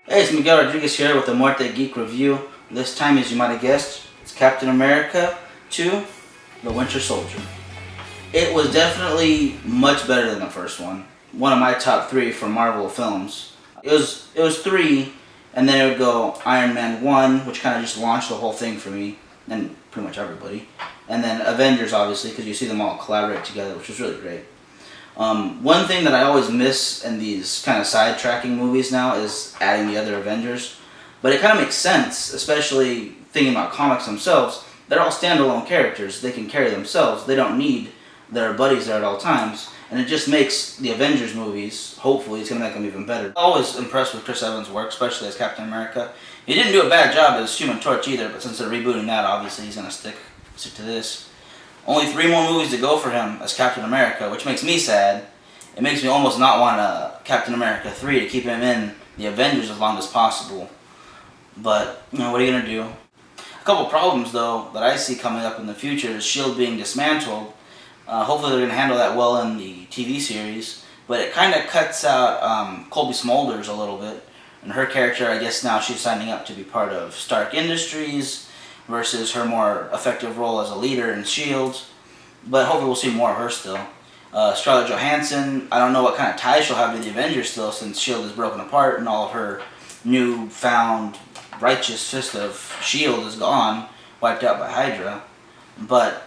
Hey, it's Miguel Rodriguez here with the Muerte Geek review. This time, as you might have guessed, it's Captain America 2, The Winter Soldier. It was definitely much better than the first one. One of my top 3 for Marvel films. It was 3, and then it would go Iron Man 1, which kind of just launched the whole thing for me, and pretty much everybody. And then Avengers, obviously, because you see them all collaborate together, which was really great. One thing that I always miss in these kind of sidetracking movies now is adding the other Avengers. But it kind of makes sense, especially thinking about comics themselves. They're all standalone characters. They can carry themselves. They don't need their buddies there at all times. And it just makes the Avengers movies, hopefully, it's going to make them even better. I'm always impressed with Chris Evans' work, especially as Captain America. He didn't do a bad job as Human Torch either, but since they're rebooting that, obviously he's going to stick to this. Only 3 more movies to go for him as Captain America, which makes me sad. It makes me almost not want Captain America 3 to keep him in the Avengers as long as possible. But, you know, what are you going to do? A couple problems, though, that I see coming up in the future is S.H.I.E.L.D. being dismantled. Hopefully they're going to handle that well in the TV series. But it kind of cuts out Colby Smulders a little bit. And her character, I guess now she's signing up to be part of Stark Industries versus her more effective role as a leader in S.H.I.E.L.D. But hopefully we'll see more of her still. Scarlett Johansson, I don't know what kind of ties she'll have to the Avengers still since S.H.I.E.L.D. is broken apart and all of her newfound righteous fist of S.H.I.E.L.D. is gone, wiped out by Hydra. But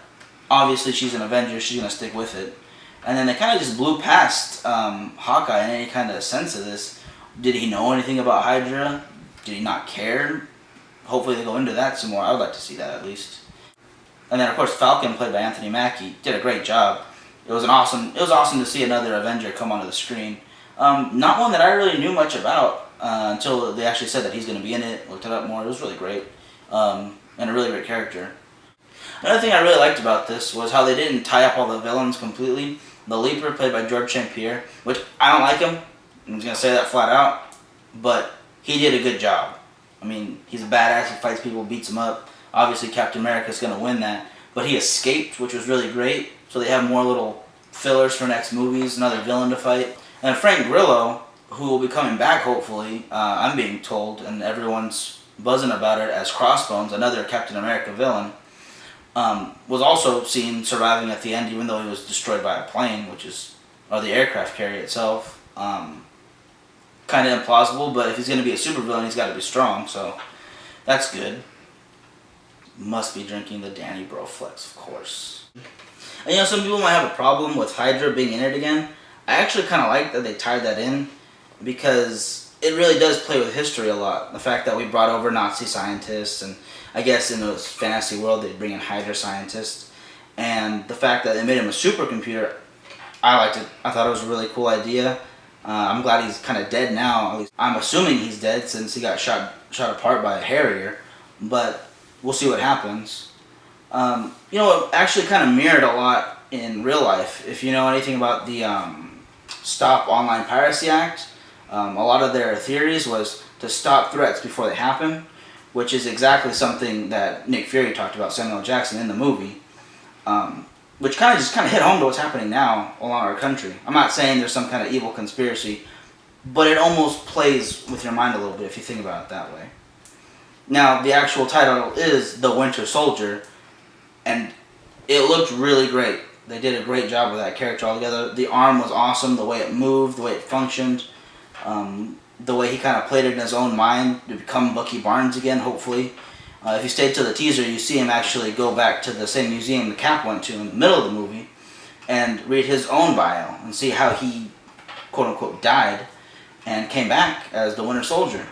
obviously she's an Avenger, she's going to stick with it. And then they kind of just blew past Hawkeye in any kind of sense of this. Did he know anything about Hydra? Did he not care? Hopefully they go into that some more. I would like to see that at least. And then of course Falcon, played by Anthony Mackie, did a great job. It was awesome to see another Avenger come onto the screen. Not one that I really knew much about until they actually said that he's going to be in it. Looked it up more. It was really great. And a really great character. Another thing I really liked about this was how they didn't tie up all the villains completely. The Leaper, played by George St. Pierre, which I don't like him. I'm just going to say that flat out. But he did a good job. I mean, he's a badass. He fights people, beats them up. Obviously, Captain America's going to win that. But he escaped, which was really great. So they have more little fillers for next movies, another villain to fight. And Frank Grillo, who will be coming back hopefully, I'm being told, and everyone's buzzing about it, as Crossbones, another Captain America villain, was also seen surviving at the end, even though he was destroyed by a plane, or the aircraft carrier itself. Kind of implausible, but if he's going to be a supervillain, he's got to be strong, so that's good. Must be drinking the Danny Broflex, of course. And you know, some people might have a problem with Hydra being in it again. I actually kind of like that they tied that in, because it really does play with history a lot. The fact that we brought over Nazi scientists, and I guess in this fantasy world they bring in Hydra scientists, and the fact that they made him a supercomputer, I liked it. I thought it was a really cool idea. I'm glad he's kind of dead now. At least I'm assuming he's dead since he got shot apart by a Harrier, but we'll see what happens. You know, it actually kind of mirrored a lot in real life. If you know anything about the Stop Online Piracy Act, a lot of their theories was to stop threats before they happen, which is exactly something that Nick Fury talked about, Samuel Jackson, in the movie, which kind of hit home to what's happening now along our country. I'm not saying there's some kind of evil conspiracy, but it almost plays with your mind a little bit if you think about it that way. Now, the actual title is The Winter Soldier, and it looked really great. They did a great job with that character altogether. The arm was awesome, the way it moved, the way it functioned, the way he kind of played it in his own mind to become Bucky Barnes again, hopefully. If you stayed to the teaser, you see him actually go back to the same museum the Cap went to in the middle of the movie and read his own bio and see how he, quote-unquote, died and came back as the Winter Soldier.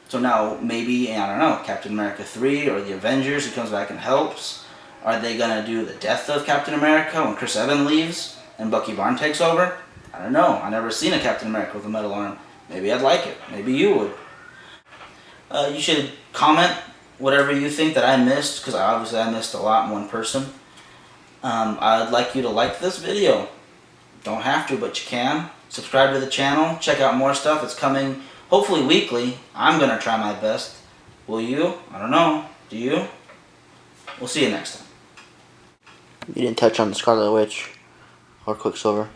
So now maybe, I don't know, Captain America 3 or the Avengers, he comes back and helps. Are they going to do the death of Captain America when Chris Evans leaves and Bucky Barnes takes over? I don't know. I've never seen a Captain America with a metal arm. Maybe I'd like it. Maybe you would. You should comment whatever you think that I missed, because obviously I missed a lot in one person. I'd like you to like this video. Don't have to, but you can. Subscribe to the channel. Check out more stuff. It's coming hopefully weekly. I'm going to try my best. Will you? I don't know. Do you? We'll see you next time. You didn't touch on the Scarlet Witch or Quicksilver.